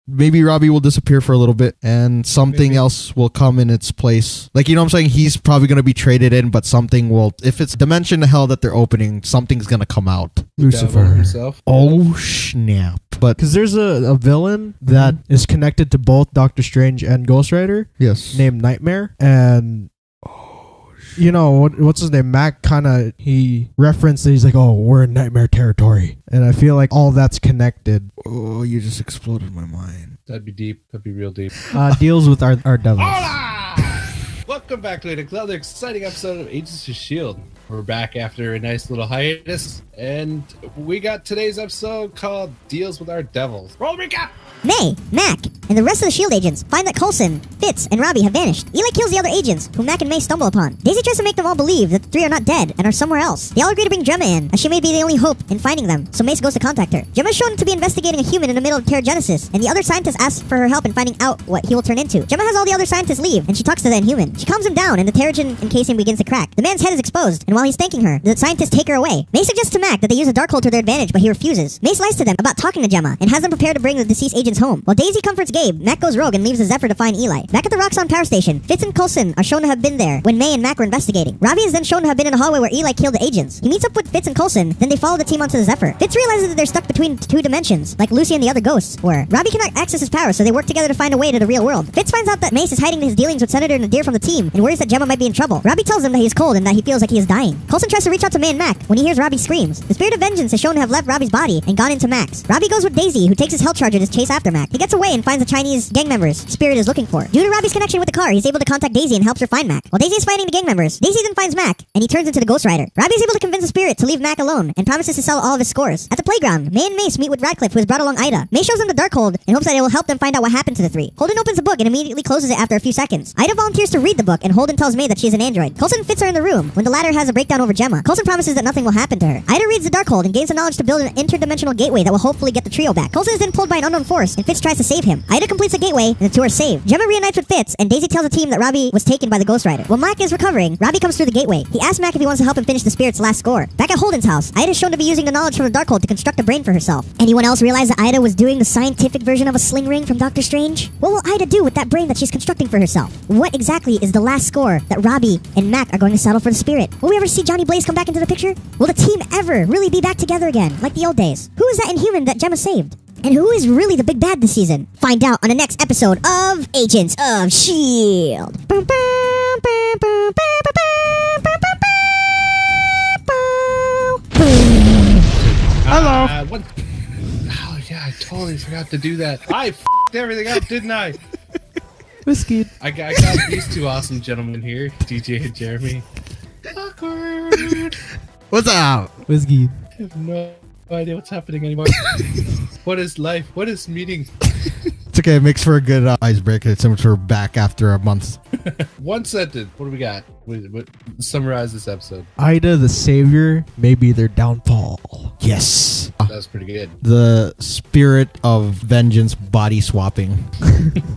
maybe Robbie will disappear for a little bit and something else will come in its place. Like, you know what I'm saying? He's probably going to be traded in, but something will, if it's Dimension to Hell that they're opening, something's going to come out. Lucifer himself. Oh, snap. But because there's a villain that is connected to both Doctor Strange and Ghost Rider. Yes. Named Nightmare. And you know, what's his name? Mack he referenced that he's like, oh, we're in Nightmare territory. And I feel like all that's connected. Oh, you just exploded my mind. That'd be deep. That'd be real deep. Deals with our devils. Hola! Welcome back to another exciting episode of Agents of S.H.I.E.L.D. We're back after a nice little hiatus, and we got today's episode called Deals with Our Devils. Roll recap! May, Mack, and the rest of the S.H.I.E.L.D. agents find that Coulson, Fitz, and Robbie have vanished. Eli kills the other agents, whom Mack and May stumble upon. Daisy tries to make them all believe that the three are not dead and are somewhere else. They all agree to bring Gemma in, as she may be the only hope in finding them, so Mace goes to contact her. Gemma is shown to be investigating a human in the middle of Terrigenesis, and the other scientist asks for her help in finding out what he will turn into. Gemma has all the other scientists leave, and she talks to the Inhuman. She calms him down, and the Terrigen encasing begins to crack. The man's head is exposed, and while he's thanking her, the scientists take her away. Mace suggests to Mack that they use a Darkhold to their advantage, but he refuses. Mace lies to them about talking to Gemma, and has them prepare to bring the deceased agents home. While Daisy comforts Gabe, Mack goes rogue and leaves the Zephyr to find Eli. Back at the Roxxon power station, Fitz and Coulson are shown to have been there when May and Mack were investigating. Robbie is then shown to have been in a hallway where Eli killed the agents. He meets up with Fitz and Coulson, then they follow the team onto the Zephyr. Fitz realizes that they're stuck between two dimensions, like Lucy and the other ghosts were. Robbie cannot access his power, so they work together to find a way to the real world. Fitz finds out that Mace is hiding his dealings with Senator Nadir from the team, and worries that Gemma might be in trouble. Robbie tells him that he's cold and that he feels like he is dying. Coulson tries to reach out to May and Mack when he hears Robbie screams. The spirit of vengeance is shown to have left Robbie's body and gone into Mack's. Robbie goes with Daisy, who takes his health charger to chase after Mack. He gets away and finds the Chinese gang members Spirit is looking for. Due to Robbie's connection with the car, he's able to contact Daisy and helps her find Mack. While Daisy is fighting the gang members, Daisy then finds Mack, and he turns into the Ghost Rider. Robbie is able to convince the Spirit to leave Mack alone, and promises to sell all of his scores. At the playground, May and Mace meet with Radcliffe, who has brought along Aida. May shows them the Darkhold, and hopes that it will help them find out what happened to the three. Holden opens the book and immediately closes it after a few seconds. Aida volunteers to read the book, and Holden tells May that she is an android. Coulson and Fitz are in the room when the latter has a breakdown over Gemma. Coulson promises that nothing will happen to her. Aida reads the Darkhold and gains the knowledge to build an interdimensional gateway that will hopefully get the trio back. Coulson is then pulled by an unknown force, and Fitz tries to save him. Aida completes the gateway, and the two are saved. Gemma reunites with Fitz, and Daisy tells the team that Robbie was taken by the Ghost Rider. While Mack is recovering, Robbie comes through the gateway. He asks Mack if he wants to help him finish the Spirit's last score. Back at Holden's house, Aida is shown to be using the knowledge from the Darkhold to construct a brain for herself. Anyone else realize that Aida was doing the scientific version of a sling ring from Doctor Strange? What will Aida do with that brain that she's constructing for herself? What exactly is the last score that Robbie and Mack are going to settle for the Spirit? Will we ever see Johnny Blaze come back into the picture? Will the team ever really be back together again, like the old days? Who is that Inhuman that Gemma saved? And who is really the big bad this season? Find out on the next episode of Agents of S.H.I.E.L.D. Hello. Oh yeah, I totally forgot to do that. I f***ed everything up, didn't I? Whiskey. I got these two awesome gentlemen here, DJ and Jeremy. Awkward. What's up? Whiskey. I have no idea what's happening anymore. What is life? What is meeting? It's okay. It makes for a good icebreaker. Since we're back after a month. One sentence. What do we got? What summarize this episode? Aida, the savior, may be their downfall. Yes. That was pretty good. The spirit of vengeance body swapping.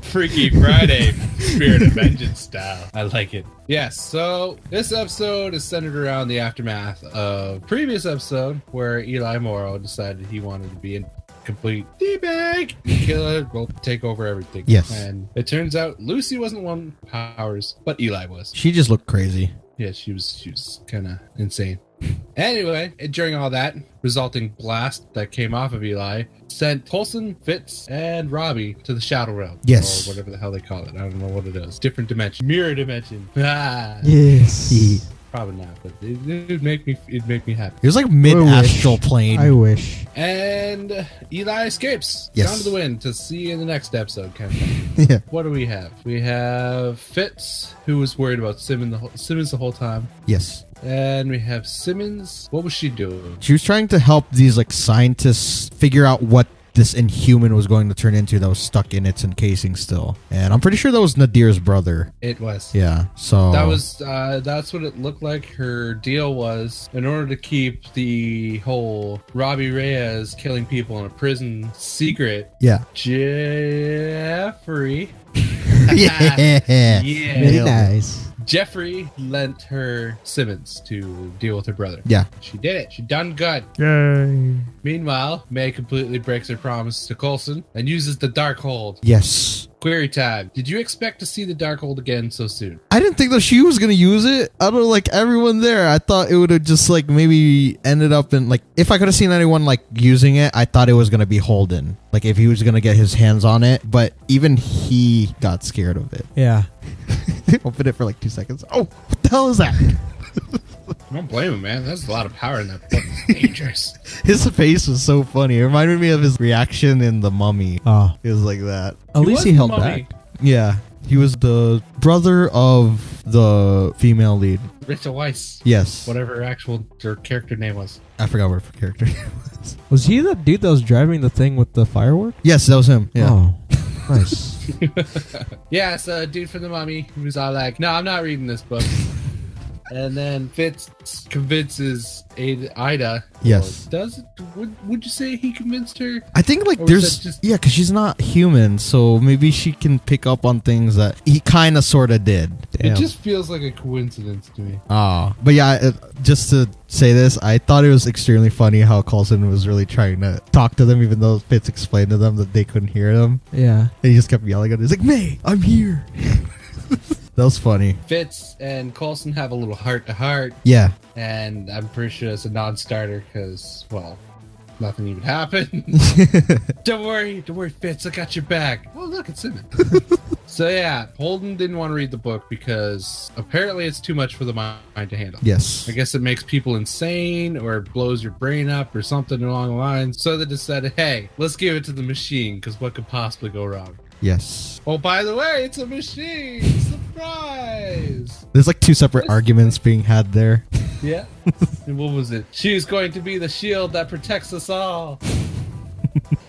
Freaky Friday, spirit of vengeance style. I like it. Yes, so this episode is centered around the aftermath of previous episode where Eli Morrow decided he wanted to be a complete D-bag, killer, will take over everything. Yes. And it turns out Lucy wasn't one with powers, but Eli was. She just looked crazy. Yeah, she was kind of insane. Anyway, during all that resulting blast that came off of Eli sent Coulson, Fitz, and Robbie to the Shadow Realm. Yes. Or whatever the hell they call it. I don't know what it is. Different dimension. Mirror dimension. Ah. Yes. Probably not, but it'd make me happy. It was like mid-astral plane. I wish. And Eli escapes. Yes. Down to the wind to see you in the next episode, kind of thing. Yeah. What do we have? We have Fitz, who was worried about Simmons the whole time. Yes. And we have Simmons. What was she doing? She was trying to help these like scientists figure out what this Inhuman was going to turn into that was stuck in its encasing still. And I'm pretty sure that was Nadir's brother. It was. Yeah. So that was that's what it looked like. Her deal was, in order to keep the whole Robbie Reyes killing people in a prison secret. Yeah. Jeffrey. Yeah. Yeah. Very nice. Jeffrey lent her Simmons to deal with her brother. Yeah. She did it. She done good. Yay. Meanwhile, May completely breaks her promise to Coulson and uses the Darkhold. Yes. Query time. Did you expect to see the Darkhold again so soon? I didn't think that she was gonna use it. I don't know, like everyone there. I thought it would have just like maybe ended up in like if I could have seen anyone like using it, I thought it was gonna be Holden. Like if he was gonna get his hands on it, but even he got scared of it. Yeah. Open it for like 2 seconds. Oh, what the hell is that? I don't blame him, man. There's a lot of power in that book. It's dangerous. His face was so funny. It reminded me of his reaction in The Mummy. Oh. It was like that. At least he was held the mummy. back. Yeah. He was the brother of the female lead. Rachel Weisz. Yes. Whatever her character name was. I forgot what her character was. Was he the dude that was driving the thing with the firework? Yes, that was him. Yeah. Oh, nice. Yeah, so dude from the Mummy who's all like, no, I'm not reading this book. And then Fitz convinces Aida. Yes. Or does it? Would you say he convinced her? I think like Or was there's that just- yeah, because she's not human, so maybe she can pick up on things that he kind of sort of did. Damn. It just feels like a coincidence to me. Oh, but yeah, just to say this, I thought it was extremely funny how Coulson was really trying to talk to them, even though Fitz explained to them that they couldn't hear them. Yeah. And he just kept yelling at her. He's like, "May, I'm here." That was funny. Fitz and Coulson have a little heart-to-heart, Yeah. and I'm pretty sure it's a non-starter because, well, nothing even happened. Don't worry, Fitz, I got your back. Oh, look, it's Simmons. So yeah, Holden didn't want to read the book because apparently it's too much for the mind to handle. Yes. I guess it makes people insane or blows your brain up or something along the lines. So they decided, hey, let's give it to the machine because what could possibly go wrong? Yes. Oh, by the way, it's a machine! Surprise! There's like two separate arguments being had there. Yeah. And what was it? She's going to be the shield that protects us all.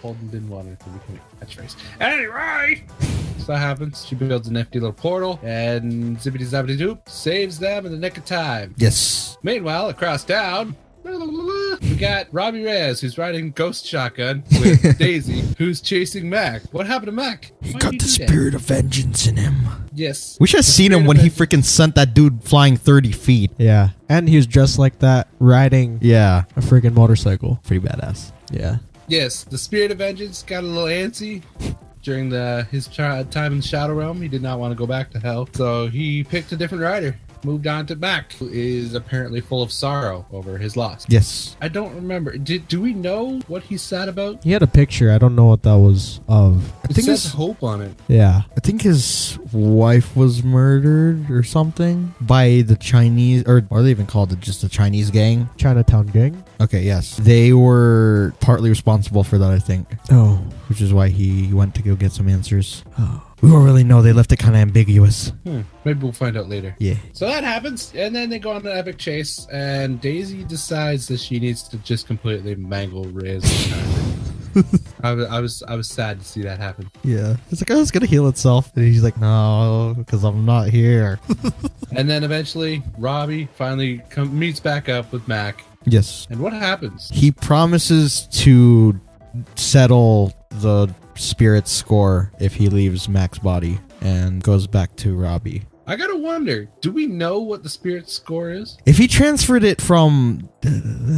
Holden didn't want her to become a catchphrase. Anyway, so that happens. She builds a nifty little portal, and zippity zappity doop saves them in the nick of time. Yes. Meanwhile, across town, we got Robbie Reyes, who's riding Ghost Shotgun with Daisy, who's chasing Mack. What happened to Mack? He Why got did the he do that? spirit of vengeance in him. Yes. We should have The seen him spirit when of he vengeance. freaking sent that dude flying 30 feet. Yeah. And he was dressed like that, riding Yeah. a freaking motorcycle. Pretty badass. Yeah. Yes, the spirit of vengeance got a little antsy during his time in the Shadow Realm. He did not want to go back to hell, so he picked a different rider. Moved on to Mack, who is apparently full of sorrow over his loss. Yes. I don't remember. Do we know what he's sad about? He had a picture. I don't know what that was of. I It think says it's hope on it. Yeah. I think his wife was murdered or something by the Chinese, or what are they even called? Just the Chinese gang? Chinatown gang. Okay, yes. They were partly responsible for that, I think, Oh. which is why he went to go get some answers. Oh. We don't really know. They left it kind of ambiguous. Maybe we'll find out later. Yeah. So that happens, and then they go on an epic chase, and Daisy decides that she needs to just completely mangle Reyes. I was sad to see that happen. Yeah. It's like, oh, it's going to heal itself. And he's like, no, because I'm not here. And then eventually, Robbie finally meets back up with Mack. Yes. And what happens? He promises to settle the spirit score if he leaves Mack's body and goes back to Robbie. I gotta wonder, do we know what the spirit score is? If he transferred it from... I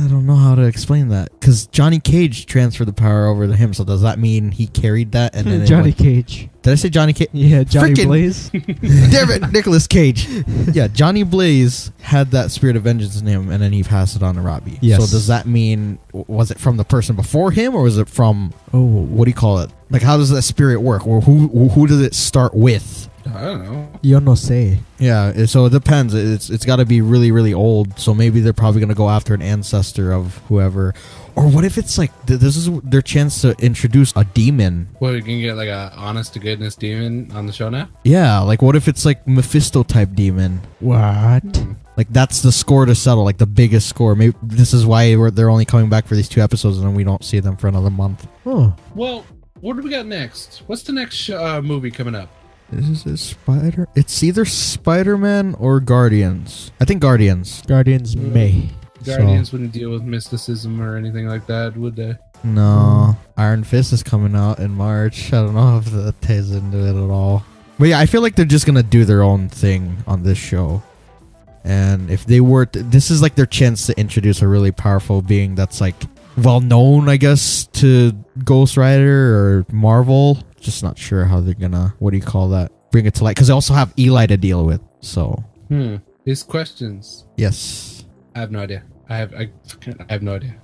don't know how to explain that. Because Johnny Cage transferred the power over to him. So does that mean he carried that? And then Johnny Cage. Did I say Johnny Cage? Yeah, Johnny Frickin- Blaze. Damn it, Nicolas Cage. Yeah, Johnny Blaze had that spirit of vengeance in him, and then he passed it on to Robbie. Yes. So does that mean, was it from the person before him, or was it from, Oh. what do you call it? Like, how does that spirit work? Or who does it start with? I don't know. Yo no sé. Yeah, so it depends. It's got to be really, really old. So maybe they're probably going to go after an ancestor of whoever. Or what if it's like, this is their chance to introduce a demon? What, we can get like a honest to goodness demon on the show now? Yeah, like what if it's like Mephisto type demon? What? Like that's the score to settle, like the biggest score. Maybe this is why they're only coming back for these 2 episodes, and then we don't see them for another month. Oh. Well, what do we got next? What's the next movie coming up? Is it Spider? It's either Spider-Man or Guardians. I think Guardians. Guardians May. Guardians wouldn't deal with mysticism or anything like that, would they? No, Iron Fist is coming out in March. I don't know if that ties into it at all. But yeah, I feel like they're just gonna do their own thing on this show. And if they were this is like their chance to introduce a really powerful being that's like well known, I guess, to Ghost Rider or Marvel. Just not sure how they're gonna, what do you call that, bring it to light, because they also have Eli to deal with. So These questions. yes, I have no idea. I have no idea.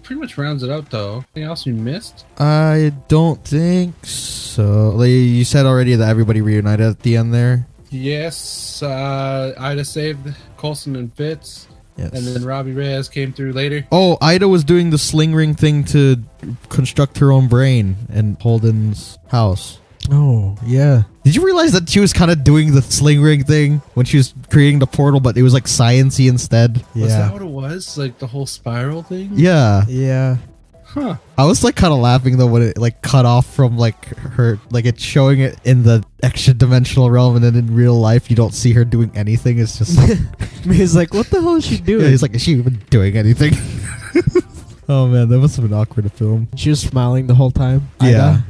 Pretty much rounds it out though. Anything else you missed? I don't think so. Like you said already that everybody reunited at the end there. Yes, Ida saved Coulson and Fitz. Yes. And then Robbie Reyes came through later. Oh, Ida was doing the sling ring thing to construct her own brain in Holden's house. Oh, yeah. Did you realize that she was kind of doing the sling ring thing when she was creating the portal, but it was like science-y instead? Yeah. Was that what it was? Like the whole spiral thing? Yeah. Yeah. Huh. I was like kind of laughing though when it like cut off from like her, like it's showing it in the extra dimensional realm, and then in real life you don't see her doing anything. It's just like He's like, what the hell is she doing? he's like, is she even doing anything? Oh man, that must have been awkward to film. She was smiling the whole time. Yeah.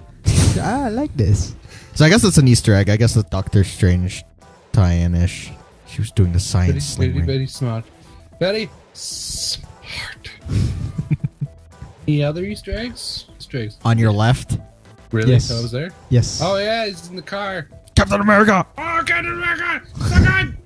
Ida. I like this. So I guess it's an Easter egg. I guess the Doctor Strange tie-in-ish. She was doing the science sling ring. Very smart. Very smart. Any other Easter eggs? Easter eggs. On your left, Really? Yes. So I was there? Yes. Oh yeah, he's in the car. Captain America. Oh, Captain America! Second!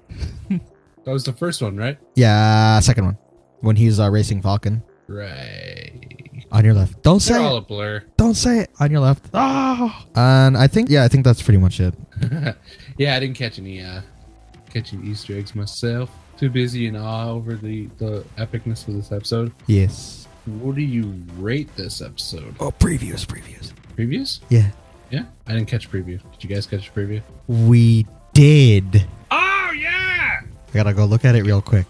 That was the first one, right? Yeah, second one when he's racing Falcon. Right. On your left. Don't They're say all it. a blur. Don't say it. On your left. Ah. And I think that's pretty much it. Yeah, I didn't catch any Easter eggs myself. Too busy in awe over the epicness of this episode. Yes. What do you rate this episode? Oh, previews. Previews? Yeah. Yeah? I didn't catch a preview. Did you guys catch a preview? We did. Oh, yeah! I gotta go look at it real quick.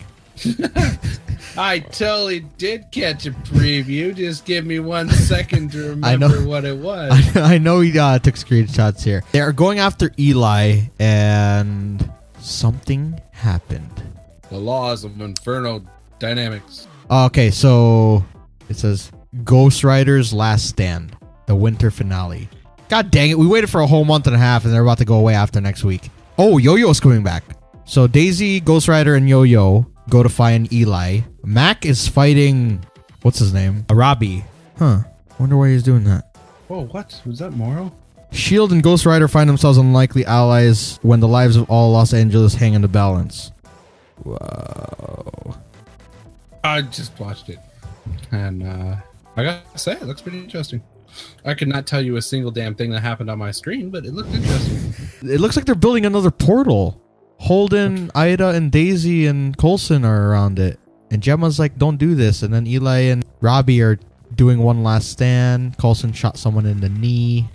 I totally did catch a preview. Just give me 1 second to remember what it was. I know he took screenshots here. They are going after Eli, and something happened. The laws of Inferno Dynamics. Okay, so it says Ghost Rider's Last Stand, the winter finale. God dang it, we waited for a whole month and a half, and they're about to go away after next week. Oh, Yo-Yo's coming back. So Daisy, Ghost Rider, and Yo-Yo go to find Eli. Mack is fighting, what's his name? Robbie. Huh. Wonder why he's doing that. Whoa, what? Was that Morrow? S.H.I.E.L.D. and Ghost Rider find themselves unlikely allies when the lives of all Los Angeles hang in the balance. Whoa. I just watched it. And I gotta say, it looks pretty interesting. I could not tell you a single damn thing that happened on my screen, but it looked interesting. It looks like they're building another portal. Holden, Ida, and Daisy and Coulson are around it. And Gemma's like, don't do this. And then Eli and Robbie are doing one last stand. Coulson shot someone in the knee.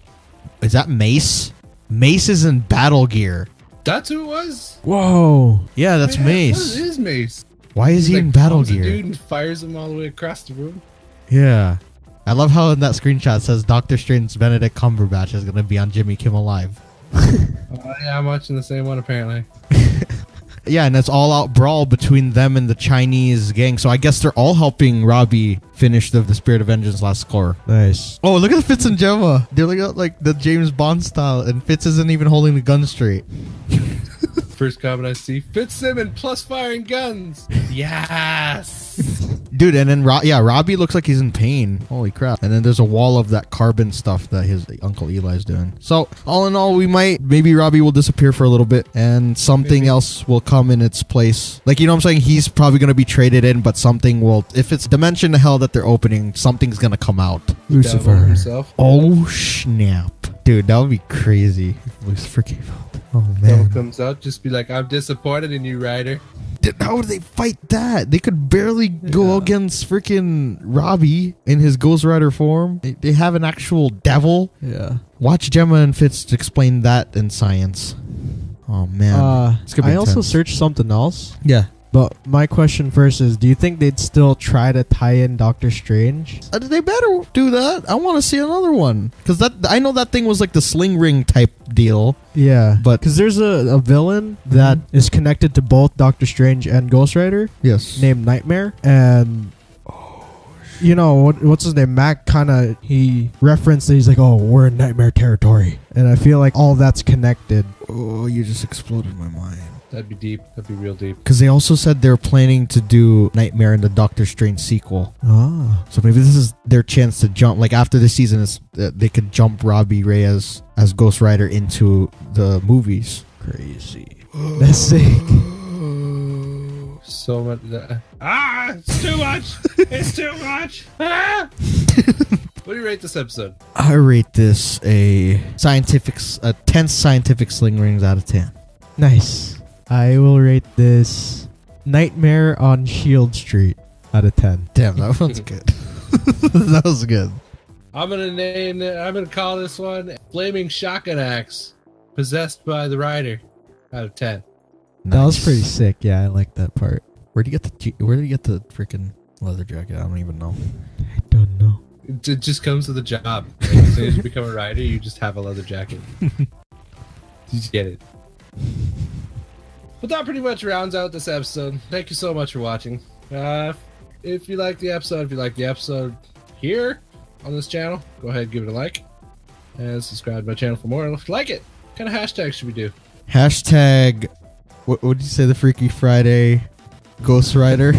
Is that Mace? Mace is in battle gear. That's who it was? Whoa. Yeah, that's Yeah, Mace. That is Mace. Why is he Like, in battle pumps a gear? dude and fires him all the way across the room. Yeah. I love how in that screenshot it says Doctor Strange's Benedict Cumberbatch is going to be on Jimmy Kimmel Live. Yeah, I'm watching the same one apparently. Yeah, and it's all out brawl between them and the Chinese gang. So I guess they're all helping Robbie finish the Spirit of Vengeance last score. Nice. Oh, look at Fitz and Gemma. They're like the James Bond style, and Fitz isn't even holding the gun straight. First comment I see, Simmons plus firing guns. Yes. Dude, and then Robbie looks like he's in pain. Holy crap. And then there's a wall of that carbon stuff that his Uncle Eli's doing. So, all in all, maybe Robbie will disappear for a little bit and something else will come in its place. Like, you know what I'm saying? He's probably going to be traded in, but something will, if it's Dimension to Hell that they're opening, something's going to come out. Lucifer. Devil himself. Oh, snap. Dude, that would be crazy if Lucifer came out. Oh, Devil man. comes out, just be like, I'm disappointed in you, Ryder. How would they fight that? They could barely go against freaking Robbie in his Ghost Rider form. They have an actual devil. Yeah. Watch Gemma and Fitz explain that in science. Oh, man. It's gonna be I also intense. searched something else. Yeah. But my question first is, do you think they'd still try to tie in Doctor Strange? They better do that. I want to see another one. Because I know that thing was like the sling ring type deal. Yeah. But- because there's a villain that is connected to both Doctor Strange and Ghost Rider Yes. named Nightmare. And you know, what's his name? Mack kind of, he referenced that he's like, oh, we're in nightmare territory. And I feel like all that's connected. Oh, you just exploded my mind. That'd be deep. That'd be real deep. Because they also said they're planning to do Nightmare in the Doctor Strange sequel. Ah. So maybe this is their chance to jump. Like after the season, they could jump Robbie Reyes as Ghost Rider into the movies. Crazy. That's sick. So much. It's too much. It's too much. Ah! What do you rate this episode? I rate this a 10 scientific sling rings out of 10. Nice. I will rate this Nightmare on S.H.I.E.L.D. Street out of 10. Damn, that one's good. That was good. I'm gonna call this one Flaming Shotgun Axe, possessed by the rider, out of 10. That was pretty sick. Yeah, I like that part. Where did you get the freaking leather jacket? I don't even know. I don't know. It just comes with the job. Like, as soon as you become a rider, you just have a leather jacket. You just get it. But that pretty much rounds out this episode. Thank you so much for watching. If you like the episode here on this channel, go ahead and give it a like. And subscribe to my channel for more. If you like it, what kind of hashtag should we do? Hashtag, what would you say, the Freaky Friday Ghost Rider?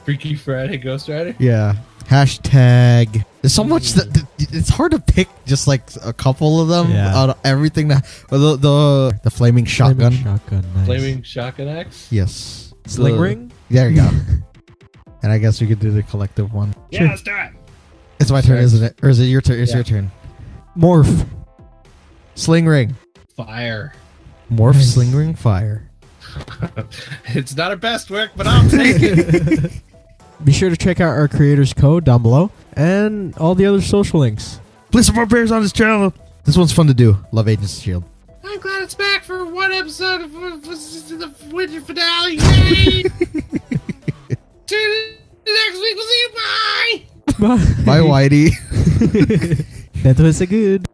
Freaky Friday Ghost Rider? Yeah. Hashtag. There's so much that it's hard to pick just like a couple of them out of everything. The flaming shotgun. Flaming shotgun, nice. Flaming Shotgun Axe? Yes. Sling ring? There you go. And I guess we could do the collective one. Yeah, Sure. let's do it. It's my turn, isn't it? Or is it your turn? It's your turn. Morph. Sling ring. Fire. Morph, Nice. sling ring, fire. It's not our best work, but I'll take it. Be sure to check out our creators code down below and all the other social links. Please support bears on this channel. This one's fun to do. Love Agents of S.H.I.E.L.D. I'm glad it's back for one episode of the winter finale. Yay! Tune in next week. We'll see you. Bye. Bye. Bye, Whitey. That was a good.